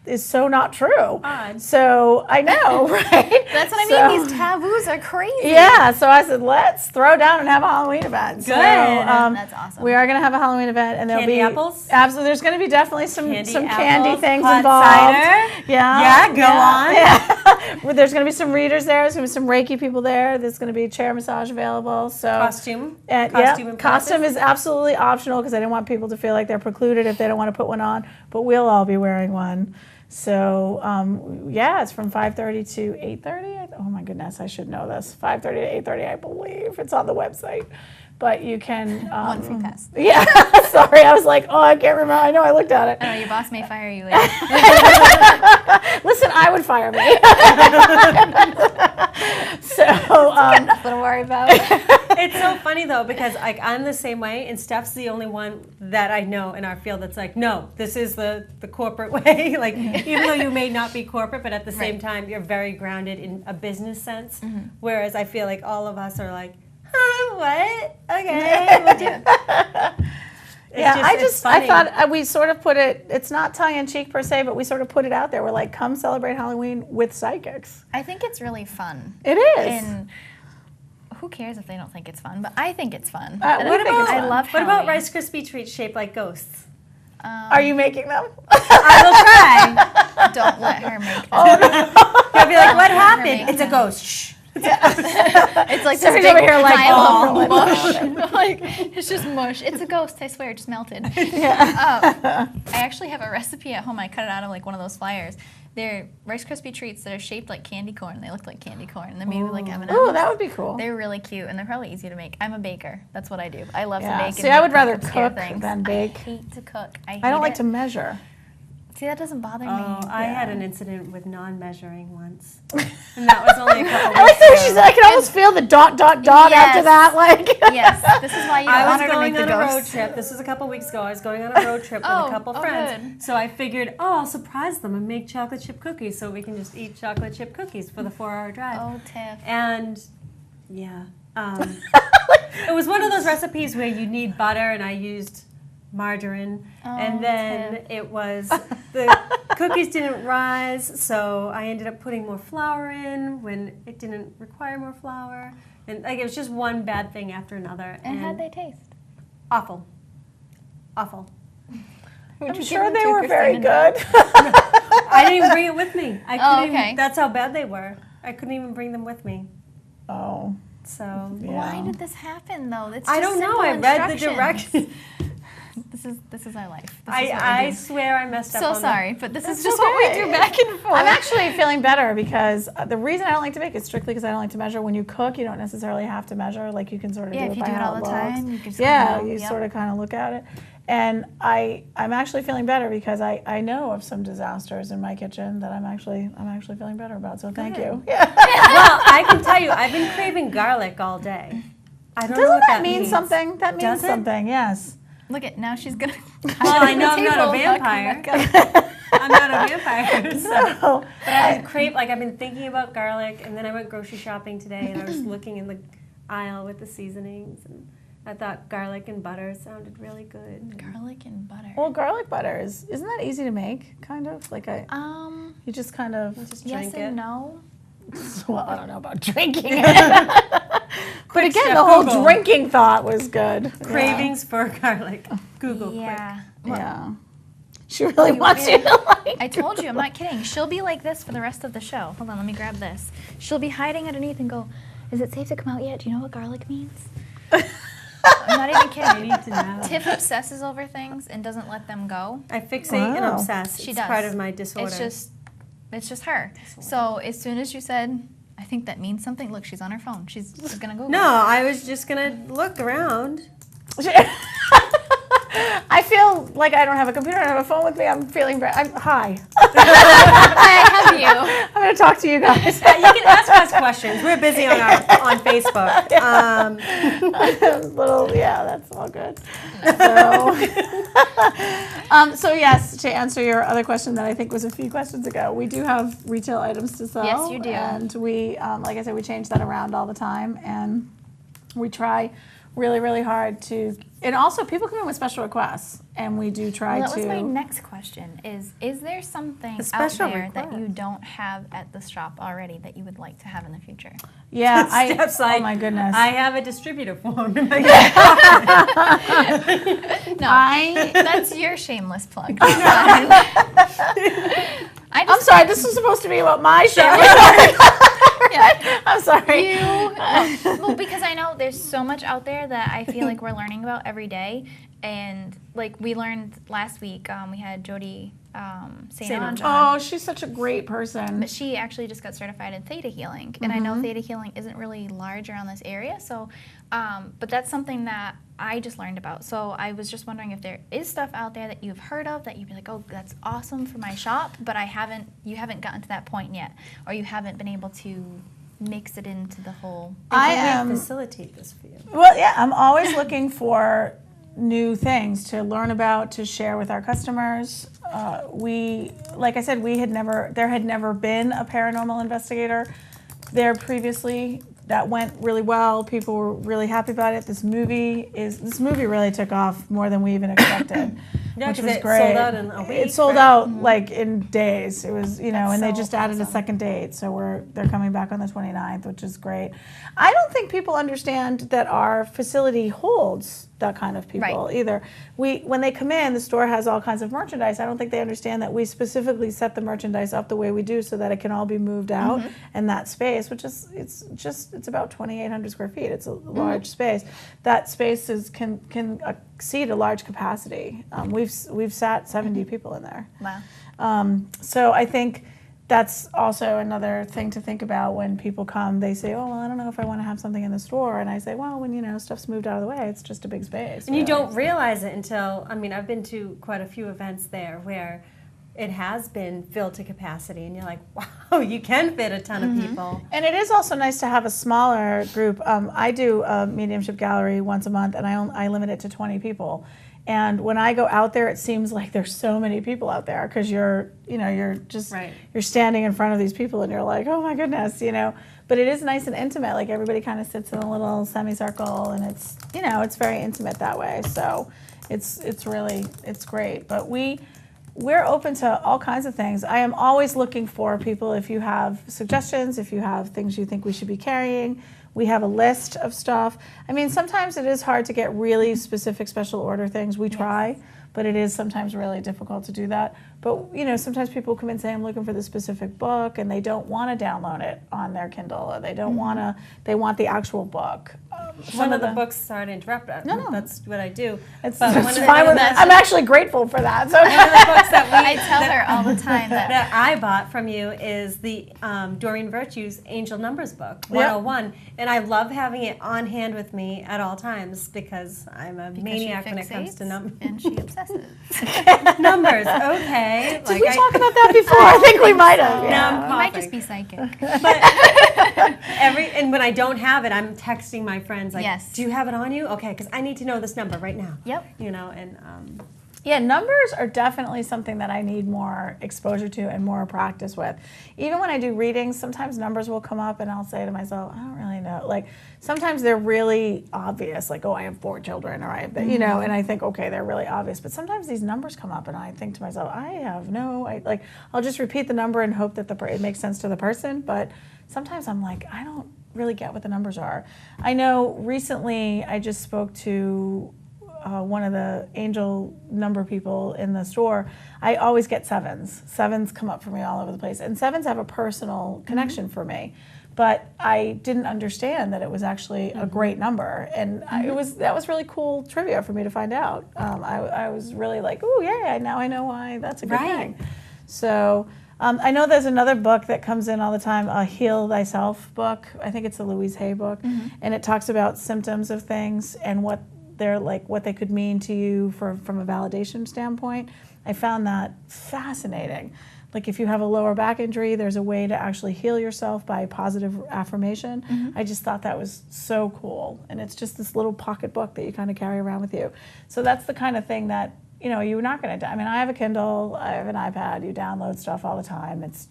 is so not true. Odd. So I know, right? That's what I mean. These taboos are crazy. Yeah, so I said, let's throw down and have a Halloween event. Good. So, That's awesome. we are going to have a Halloween event, and there'll Candy be apples? Absolutely, there's going to be definitely some candy apples, things hot involved. cider. Yeah, Yeah, go on. Yeah. Well, there's going to be some readers there. There's going to be some Reiki people there. There's going to be chair massage available. So Costume. and Costume and costume practice. is absolutely optional because I didn't want people to feel like they're precluded if they don't want to put one on. But we'll all be wearing one. So it's from 5:30 to 8:30. Oh my goodness, I should know this. 5:30 to 8:30, I believe it's on the website. but you can. One free pass. Yeah, sorry, I was like, oh, I can't remember. I know I looked at it. I don't know, your boss may fire you later. Listen, I would fire me. So, Got nothing to worry about. It's so funny though because like I'm the same way, and Steph's the only one that I know in our field that's like, no, this is the corporate way. Like even though you may not be corporate, but at the same time you're very grounded in a business sense. Whereas I feel like all of us are like, what? Okay. We'll do. I thought we sort of put it, it's not tongue-in-cheek per se, but we sort of put it out there. We're like, come celebrate Halloween with psychics. I think it's really fun. It is. And who cares if they don't think it's fun? But I think it's fun. I love What about Halloween. Rice Krispie treats shaped like ghosts? Are you making them? I will try. Don't let her make them. You'll be like, what happened? make It's a ghost. Shh. It's like this Everybody's big over here like, pile oh, of mush. Like, it's just mush. It's a ghost, I swear, it just melted. I actually have a recipe at home. I cut it out of like one of those flyers. They're Rice Krispie treats that are shaped like candy corn. They look like candy corn. And they're made with like M&Ms. Oh, that would be cool. They're really cute, and they're probably easy to make. I'm a baker. That's what I do. I love to bake. See, I would rather cook than bake. I hate to cook. I don't like to measure. See, that doesn't bother me. Oh, I had an incident with non-measuring once, and that was only a couple I like weeks the way ago. she said, I can almost feel the dot after Yes. that. Like, Yes, this is why you don't I want was her to make going the on a road ghosts. trip. This was a couple weeks ago. I was going on a road trip with a couple friends. Good. So I figured, I'll surprise them and make chocolate chip cookies so we can just eat chocolate chip cookies for the 4-hour drive. Oh, Tiff. And yeah, it was one of those recipes where you need butter, and I used margarine, and then Tiff. it was the cookies didn't rise, so I ended up putting more flour in when it didn't require more flour, and like it was just one bad thing after another. And how'd they taste? Awful. I'm sure they were very good. I didn't bring it with me. I couldn't okay. even, that's how bad they were. I couldn't even bring them with me. Oh, So yeah. Why did this happen, though? It's I just don't know. simple I read the instructions. directions. This is our life. This is what we I do. swear I messed up. So on sorry, but this is That's just what we okay. do back and forth. I'm actually feeling better because the reason I don't like to bake is strictly because I don't like to measure. When you cook, you don't necessarily have to measure. Like you can sort of do if it you by do it how all the looks. time, you can just You sort of kind of look at it. And I'm actually feeling better because I know of some disasters in my kitchen that I'm actually feeling better about. So thank you. Yeah. Well, I can tell you, I've been craving garlic all day. I don't know Doesn't what that mean means. something? That means Does it? something. Yes. Look at now she's gonna. Well, I know I'm not a vampire. I'm not a vampire. So. But I've been thinking about garlic, and then I went grocery shopping today, and I was looking in the aisle with the seasonings, and I thought garlic and butter sounded really good. Garlic and butter. Well, garlic butter isn't that easy to make? Kind of like you just kind of. Just yes drink and it. no. Well, I don't know about drinking it. But again, step, the whole Google. drinking thought was good. Cravings for garlic. Google Yeah. Yeah. She really wants you to like. I told you, I'm not kidding. She'll be like this for the rest of the show. Hold on, let me grab this. She'll be hiding underneath and go, "Is it safe to come out yet? Do you know what garlic means?" I'm not even kidding. I need to know. Tiff obsesses over things and doesn't let them go. I fixate and Wow. obsess. She it's does. part of my disorder. It's just her. So as soon as you said, "I think that means something," look, she's on her phone. She's gonna go. No, I was just gonna look around. I feel like I don't have a computer. I don't have a phone with me. I'm feeling hi. I have you. I'm going to talk to you guys. You can ask us questions. We're busy on Facebook. That's all good. So yes, to answer your other question that I think was a few questions ago, we do have retail items to sell. Yes, you do. And we, like I said, we change that around all the time, and we try really, really hard to. And also, people come in with special requests, and we do try Well, that to. was my next question. Is there something A out special there that you request. don't have at the shop already that you would like to have in the future? Yeah, Steph's like, oh my goodness. I have a distributor form. No, that's your shameless plug. I'm sorry, this was supposed to be about my show. Yeah. I'm sorry. Well, because I know there's so much out there that I feel like we're learning about every day. And like we learned last week, we had Jody St. Oh, she's such a great person. But she actually just got certified in theta healing, and I know theta healing isn't really large around this area. So, but that's something that I just learned about. So I was just wondering if there is stuff out there that you've heard of that you'd be like, oh, that's awesome for my shop, but you haven't gotten to that point yet, or you haven't been able to mix it into the whole. I facilitate this for you. Well, yeah, I'm always looking for new things to learn about, to share with our customers. Like I said, there had never been a paranormal investigator there previously. That went really well. People were really happy about it. This movie really took off more than we even expected. Yeah, which was it great. sold out in a week. It sold out like in days. It was, and they just added a awesome. second date. So they're coming back on the 29th, which is great. I don't think people understand that our facility holds that kind of people either. When they come in, the store has all kinds of merchandise. I don't think they understand that we specifically set the merchandise up the way we do so that it can all be moved out in that space, which is it's about 2,800 square feet. It's a large space. That space can exceed a large capacity. We've sat 70 people in there. Wow. So I think that's also another thing to think about when people come. They say, oh, well, I don't know if I want to have something in the store. And I say, well, when, stuff's moved out of the way, it's just a big space. And you don't realize it until, I've been to quite a few events there where it has been filled to capacity. And you're like, wow, you can fit a ton of people. And it is also nice to have a smaller group. I do a mediumship gallery once a month, and I limit it to 20 people. And when I go out there, it seems like there's so many people out there because you're standing in front of these people and you're like, oh my goodness, But it is nice and intimate. Like everybody kind of sits in a little semicircle, and it's it's very intimate that way. So it's great. But we're open to all kinds of things. I am always looking for people. If you have suggestions, if you have things you think we should be carrying. We have a list of stuff. Sometimes it is hard to get really specific special order things. We try, but it is sometimes really difficult to do that. But, sometimes people come and say, I'm looking for this specific book, and they don't want to download it on their Kindle, or they don't want to, they want the actual book. One of the books, sorry to interrupt, No. that's what I do. It's But fine one of the with I'm actually grateful for that. So one of the books that I tell her all the time that I bought from you is the Doreen Virtue's Angel Numbers book, 101. And I love having it on hand with me at all times because I'm a maniac when it comes to numbers. And she obsesses. Numbers, okay. Did we talk about that before? I think we might have. No, Yeah. I'm You might coughing. just be psychic. And when I don't have it, I'm texting my friends like, Yes. do you have it on you? Okay, because I need to know this number right now. Yep. Yeah, numbers are definitely something that I need more exposure to and more practice with. Even when I do readings, sometimes numbers will come up and I'll say to myself, I don't really know. Like sometimes they're really obvious, like, oh, I have 4 children, or I have, and I think, okay, they're really obvious. But sometimes these numbers come up and I think to myself, I'll just repeat the number and hope that it makes sense to the person. But sometimes I'm like, I don't really get what the numbers are. I know recently I just spoke to one of the angel number people in the store. I always get 7s. 7s come up for me all over the place. And 7s have a personal connection for me. But I didn't understand that it was actually a great number. And that was really cool trivia for me to find out. I was really like, oh, yeah, now I know why that's a good thing. So I know there's another book that comes in all the time, a Heal Thyself book. I think it's a Louise Hay book. And it talks about symptoms of things and what they could mean to you from a validation standpoint. I found that fascinating. Like if you have a lower back injury, there's a way to actually heal yourself by positive affirmation. I just thought that was so cool. And it's just this little pocket book that you kind of carry around with you. So that's the kind of thing that, you're not going to, I have a Kindle, I have an iPad, you download stuff all the time. It's,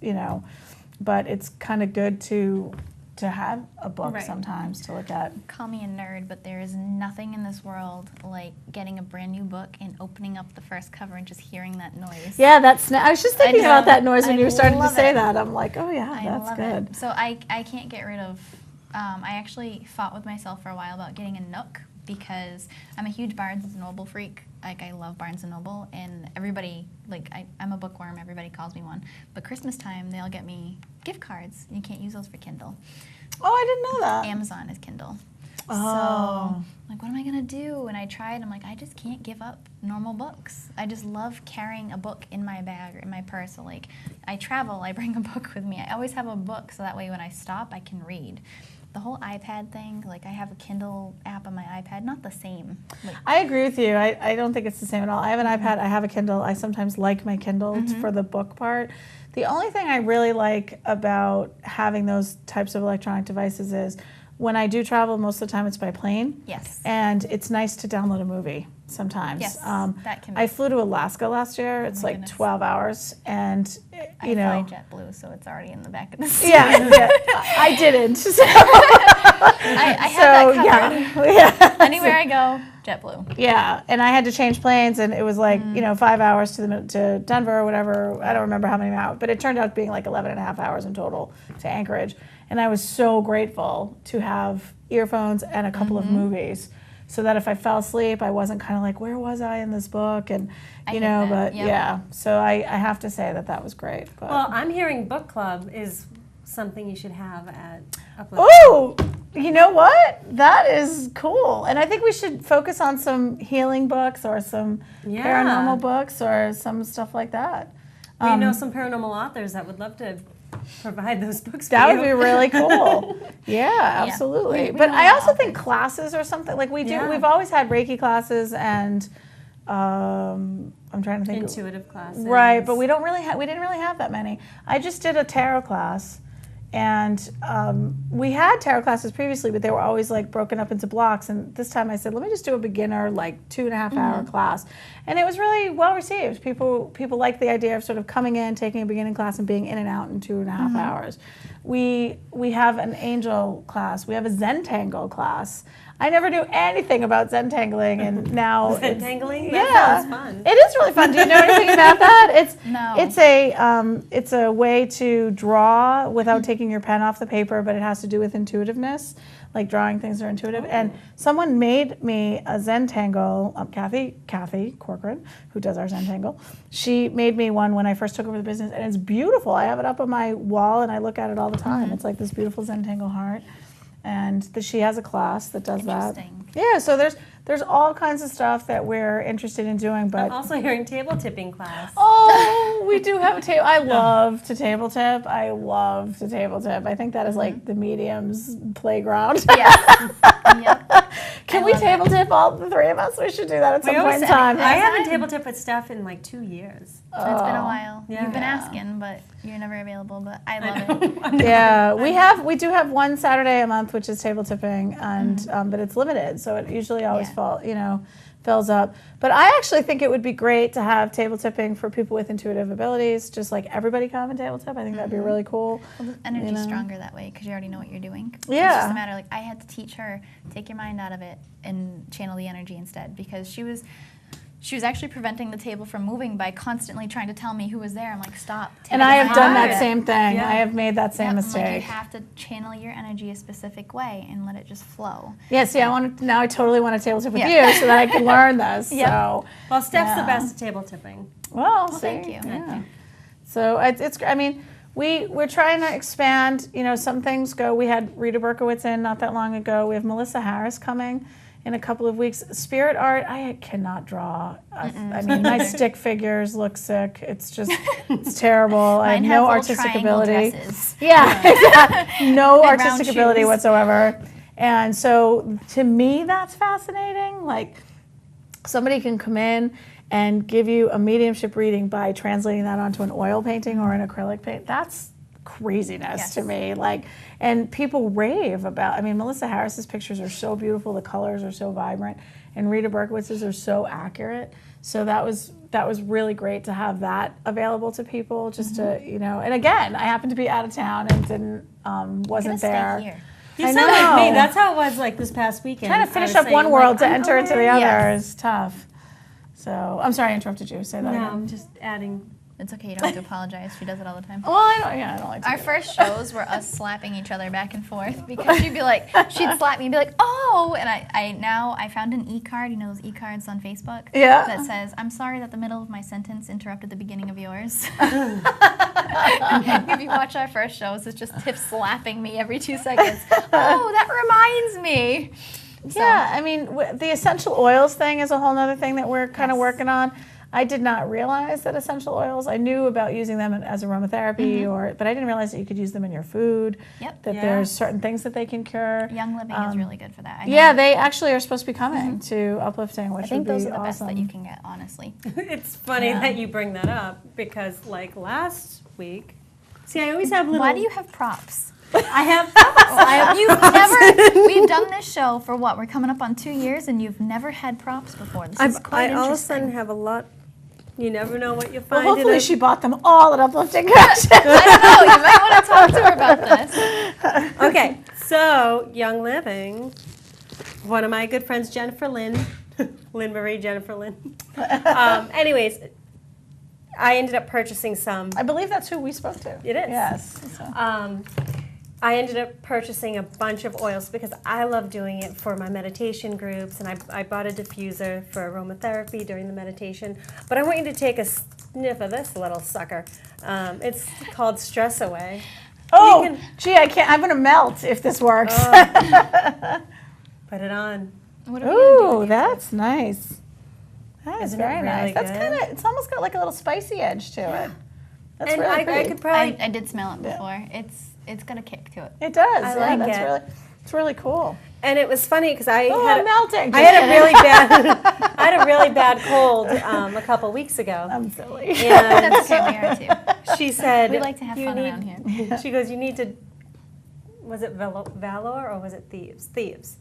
but it's kind of good to have a book sometimes to look at. Call me a nerd, but there is nothing in this world like getting a brand new book and opening up the first cover and just hearing that noise. Yeah, I was just thinking about that noise when you were starting to love say it. that. I'm like, oh yeah, I that's love good. it. So I can't get rid of, I actually fought with myself for a while about getting a Nook because I'm a huge Barnes & Noble freak. Like I love Barnes & Noble, and everybody, I'm a bookworm, everybody calls me one. But Christmas time, they'll get me gift cards. You can't use those for Kindle. Oh, I didn't know that. Amazon is Kindle. Oh. So, like, what am I going to do? And I tried. I'm like, I just can't give up normal books. I just love carrying a book in my bag or in my purse. So, like, I travel, I bring a book with me. I always have a book so that way when I stop, I can read. The whole iPad thing, like, I have a Kindle app on my iPad, not the same. Like, I agree with you. I don't think it's the same at all. I have an iPad, I have a Kindle. I sometimes like my Kindle for the book part. The only thing I really like about having those types of electronic devices is when I do travel, most of the time it's by plane. Yes. And it's nice to download a movie sometimes. Yes, that can be. I flew to Alaska last year. It's like goodness. 12 hours. And, I fly JetBlue, so it's already in the back of the seat. yeah, I didn't. So, I have that covered. yeah. Anywhere I go, JetBlue. Yeah, and I had to change planes, and it was like, 5 hours to Denver or whatever. I don't remember how many hours, but it turned out being like 11 and a half hours in total to Anchorage. And I was so grateful to have earphones and a couple of movies so that if I fell asleep, I wasn't kind of like, where was I in this book? And, yeah. So I have to say that was great. But. Well, I'm hearing book club is something you should have at Uplifting. Oh, you know what? That is cool. And I think we should focus on some healing books or some paranormal books or some stuff like that. We know some paranormal authors that would love to provide those books for That you. would be really cool. Yeah, absolutely. We But know I also authors. think classes or something, like we do, Yeah. we've always had Reiki classes and I'm trying to think. Intuitive classes. Right, but we didn't really have that many. I just did a tarot class. And we had tarot classes previously, but they were always like broken up into blocks. And this time I said, let me just do a beginner, like 2.5 hour class. And it was really well received. People liked the idea of sort of coming in, taking a beginning class, and being in and out in 2.5 hours. We have an angel class. We have a Zentangle class. I never knew anything about Zentangling, and now Zentangling? Yeah, That sounds fun. It is really fun. Do you know anything about that? No. It's a way to draw without taking your pen off the paper, but it has to do with intuitiveness. Like drawing things are intuitive. And someone made me a Zentangle, Kathy Corcoran, who does our Zentangle. She made me one when I first took over the business, and it's beautiful. I have it up on my wall, and I look at it all the time. It's like this beautiful Zentangle heart. And she has a class that does that. Interesting. Yeah, so there's all kinds of stuff that we're interested in doing, but I'm also hearing table tipping class. oh, we do have a table. I love to table tip. I think that is like the medium's playground. Yes. Yep. Can we table tip all the three of us? We should do that at some point in time. I haven't table tipped with Steph in like 2 years. It's been a while. Yeah. You've been asking, but you're never available. But I love it. Yeah, we do have one Saturday a month, which is table tipping, and but it's limited, so it usually always fills up. But I actually think it would be great to have table tipping for people with intuitive abilities, just like everybody come and table tip. I think that'd be really cool. Well, the energy's stronger that way because you already know what you're doing. Yeah. It's just a matter, like, I had to teach her, take your mind out of it and channel the energy instead, because she was actually preventing the table from moving by constantly trying to tell me who was there. I'm like, stop. And I have done that it. same thing. Yeah. I have made that same Like, mistake. you have to channel your energy a specific way and let it just flow. Yeah, see, I totally want to table tip with you so that I can learn this. Yep. So, Well, Steph's the best at table tipping. well, thank you. Yeah. So it's I mean, we're trying to expand. Some things go. We had Rita Berkowitz in not that long ago. We have Melissa Harris coming in a couple of weeks. Spirit art, I cannot draw. I mean, my stick figures look sick. It's terrible. I have no artistic ability. Dresses. Yeah, exactly. No And artistic round ability shoes. whatsoever. And so to me, that's fascinating. Like somebody can come in and give you a mediumship reading by translating that onto an oil painting or an acrylic paint. That's craziness to me. Like, and people rave about, I mean, Melissa Harris's pictures are so beautiful, the colors are so vibrant, and Rita Berkowitz's are so accurate. So that was really great to have that available to people, just to, and again, I happened to be out of town and wasn't there. Stay here. You I sound like me. know. That's how it was like this past weekend. Trying to finish I was up one saying, world like, to I'm enter into the away. other Yes. is tough. So I'm sorry I interrupted you. Say that No, again. I'm just adding. It's okay. You don't have to apologize. She does it all the time. Well, I don't like to Our do that. first shows were us slapping each other back and forth because she'd slap me and be like, oh, and I found an e-card, those e-cards on Facebook? Yeah. That says, I'm sorry that the middle of my sentence interrupted the beginning of yours. If you watch our first shows, it's just Tiff slapping me every 2 seconds. Oh, that reminds me. Yeah, I mean, the essential oils thing is a whole other thing that we're kind of Yes. working on. I did not realize that essential oils, I knew about using them as aromatherapy, but I didn't realize that you could use them in your food, Yep. that Yeah. there's certain things that they can cure. Young Living is really good for that. I know. Yeah, they actually are supposed to be coming to Uplifting, which I think would be those are the best awesome. that you can get, honestly. It's funny Yeah. that you bring that up because, like last week, see, I always have little. Why do you have props? I have props. You've never. We've done this show for what? We're coming up on 2 years, and you've never had props before. This is quite I all of a interesting. sudden have a lot. You never know what you Well, find. hopefully she bought them all at Uplifting Connections. I don't know. You might want to talk to her about this. Okay, so Young Living. One of my good friends, Jennifer Lynn, Lynne-Marie, Jennifer Lynn. Anyways, I ended up purchasing some. I believe that's who we spoke to. It is. Yes. So. I ended up purchasing a bunch of oils because I love doing it for my meditation groups, and I bought a diffuser for aromatherapy during the meditation. But I want you to take a sniff of this little sucker. It's called Stress Away. Oh, You can- gee, I can't. I'm going to melt if this works. Put it on. What are we gonna do Ooh, with that's nice. That is Isn't it very nice. really That's good? kind of. It's almost got like a little spicy edge to it. That's And really I pretty. could probably. I did smell it before. It's got a kick to it. It does. I yeah, like that's it. really. It's really cool. And it was funny because I Oh, had I'm melting. I had a really bad I had a really bad cold a couple weeks ago. I'm silly. And That's okay. We are too. she said, We like to have "You fun need-" around here. She goes, "You need to." Was it Valor or was it Thieves? Thieves.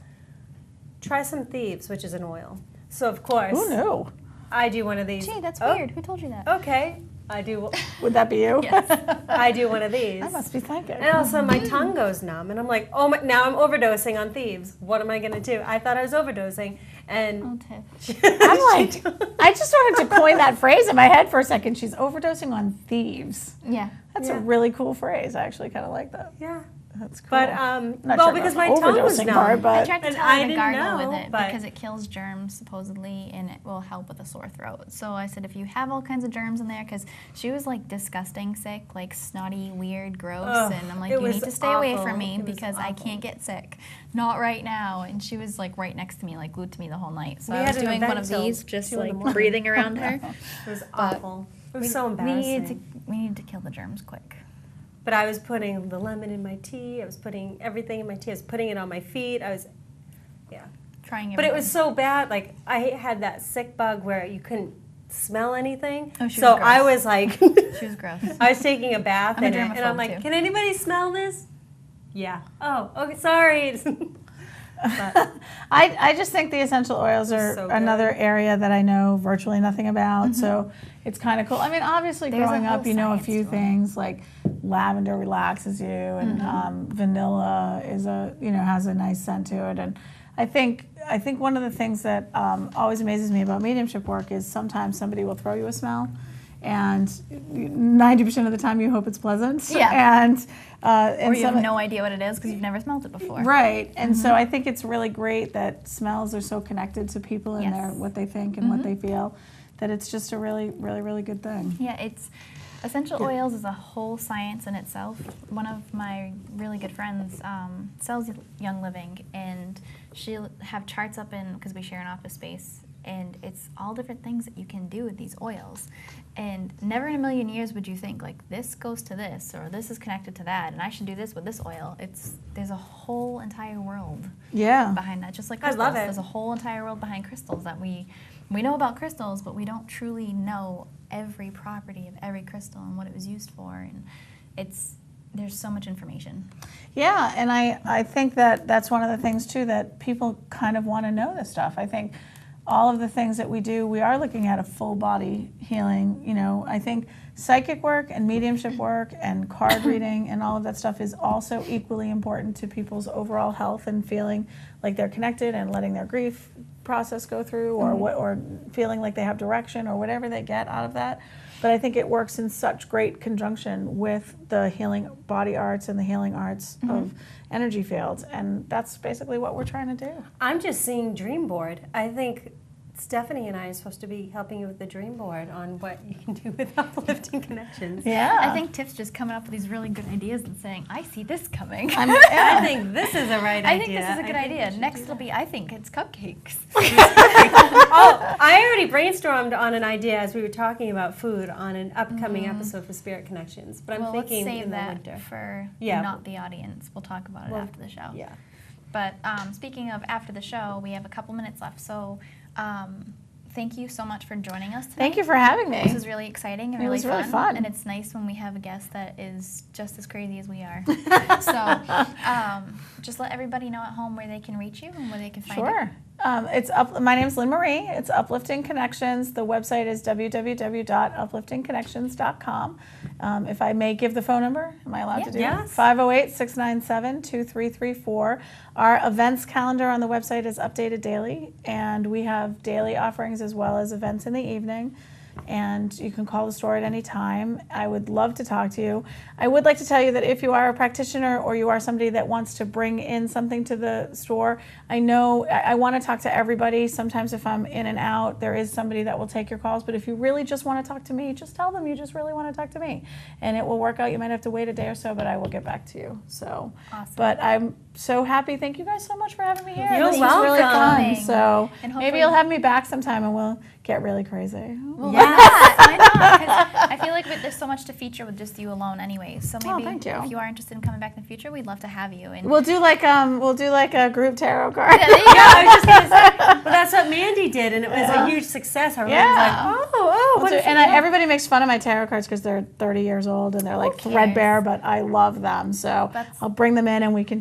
Try some Thieves, which is an oil. So of course, Who knew? I do one of these. Gee, that's Oh, weird. Who told you that? Okay, I do. Would that be you? Yes. I do one of these. I must be thinking. And all of a sudden my tongue goes numb, and I'm like, "Oh my!" Now I'm overdosing on Thieves. What am I gonna do? I thought I was overdosing, and Oh, Tiff. I'm like, I just started to coin that phrase in my head for a second. She's overdosing on thieves. Yeah. That's Yeah. a really cool phrase. I actually kind of like that. yeah. That's cool. But Not well, sure because about my the tongue was overdosing numb. part, I but tried to And tell I her to didn't gargle know, with it but- because it kills germs supposedly, and it will help with a sore throat. So I said, if you have all kinds of germs in there, because she was like disgusting sick, like snotty, weird, gross, Ugh, and I'm like, it you need was to stay away awful. from me It was because I awful. can't get sick, not right now. And she was like right next to me, like glued to me the whole night. So We I had was an doing one event of till these, just 2 in the like morning. breathing around her. It was awful. It was so embarrassing. We need to kill the germs quick. But I was putting the lemon in my tea. I was putting everything in my tea. I was putting it on my feet. Yeah. Trying But it everything. was so bad. Like I had that sick bug where you couldn't smell anything. Oh, she so was I gross. was like, She was gross. I was taking a bath I'm a in it, and I'm germaphobe, like, too. can anybody smell this? Yeah. Oh, okay. Sorry. But I just think the essential oils are So good. another area that I know virtually nothing about. So it's kind of cool. I mean, obviously, There's a growing up, whole you know a science few to it. things like lavender relaxes you, and vanilla is has a nice scent to it. And I think one of the things that always amazes me about mediumship work is sometimes somebody will throw you a smell, and 90% of the time you hope it's pleasant. Yeah. And Or you have some- no idea what it is because you've never smelled it before. Right, and so I think it's really great that smells are so connected to people and Yes. their what they think and what they feel, that it's just a really, really, really good thing. Yeah, it's essential oils is a whole science in itself. One of my really good friends sells Young Living, and she'll have charts up in because we share an office space, and it's all different things that you can do with these oils. And never in a million years would you think like this goes to this or this is connected to that, and I should do this with this oil. There's a whole entire world Yeah, behind that, just like I crystals. love it. There's a whole entire world behind crystals that we know about crystals, but we don't truly know every property of every crystal and what it was used for, and there's so much information. yeah, and I think that that's one of the things too that people kind of want to know this stuff. I think all of the things that we do, we are looking at a full body healing. I think psychic work and mediumship work and card reading and all of that stuff is also equally important to people's overall health and feeling like they're connected and letting their grief process go through, or feeling like they have direction or whatever they get out of that. But I think it works in such great conjunction with the healing body arts and the healing arts of energy fields, and that's basically what we're trying to do. I'm just seeing dream board. I think Stephanie and I are supposed to be helping you with the dream board on what you can do with Uplifting Connections. Yeah. I think Tiff's just coming up with these really good ideas and saying, I see this coming. I think this is a right idea. I think this is a good idea. Next it'll be, I think it's cupcakes. Oh, I already brainstormed on an idea as we were talking about food on an upcoming episode for Spirit Connections. But I'm Well, let's thinking save in the that winter. for Yeah. not the audience. We'll talk about it after the show. Yeah. But speaking of after the show, we have a couple minutes left. So thank you so much for joining us tonight. Thank you for having me. This was really exciting and It really was really fun. And it's nice when we have a guest that is just as crazy as we are. So just let everybody know at home where they can reach you and where they can find you. Sure. My name's Lynne-Marie. It's Uplifting Connections. The website is www.upliftingconnections.com. If I may give the phone number, am I allowed to do Yes. that? 508-697-2334. Our events calendar on the website is updated daily, and we have daily offerings as well as events in the evening. And you can call the store at any time. I would love to talk to you. I would like to tell you that if you are a practitioner or you are somebody that wants to bring in something to the store, I know I want to talk to everybody. Sometimes if I'm in and out, there is somebody that will take your calls. But if you really just want to talk to me, just tell them you just really want to talk to me. And it will work out. You might have to wait a day or so, but I will get back to you. So, Awesome. But I'm so happy. Thank you guys so much for having me here. You're This was really welcome. fun. So And maybe hopefully- you'll have me back sometime and we'll get really crazy. Well, Yes. why not? 'Cause I feel like there's so much to feature with just you alone anyway. So maybe thank you. if you are interested in coming back in the future, we'd love to have you. And We'll do like a group tarot card. there you go. I was just gonna say, well, that's what Mandy did, and it was a huge success. Everyone was Yeah. like, We'll what do- is and it? everybody makes fun of my tarot cards because they're 30 years old and they're like cares? threadbare, but I love them. So That's- I'll bring them in and we can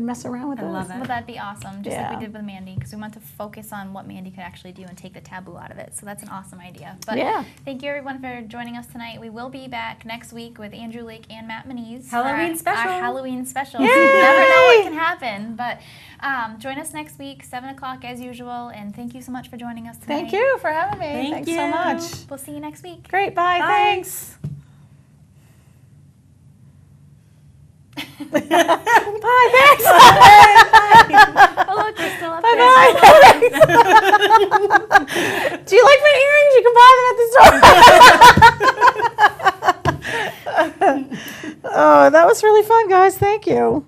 mess around with I those. love it. Well, that'd be awesome, just like Yeah. we did with Mandy, because we want to focus on what Mandy could actually do and take the taboo out of it. So that's an awesome idea. But Yeah. thank you everyone for joining us tonight. We will be back next week with Andrew Lake and Matt Manise. for Halloween our- special. Our Halloween special. Yay! So you never know what can happen. But join us next week, 7 o'clock as usual. And thank you so much for joining us tonight. Thank you for having me. Thank Thanks so you. much. We'll see you next week. Great. Bye. Bye. Thanks. Bye. Thanks. Oh, look, we're still up there. Bye. Do you like my earrings? You can buy them at the store. Oh, that was really fun, guys. Thank you.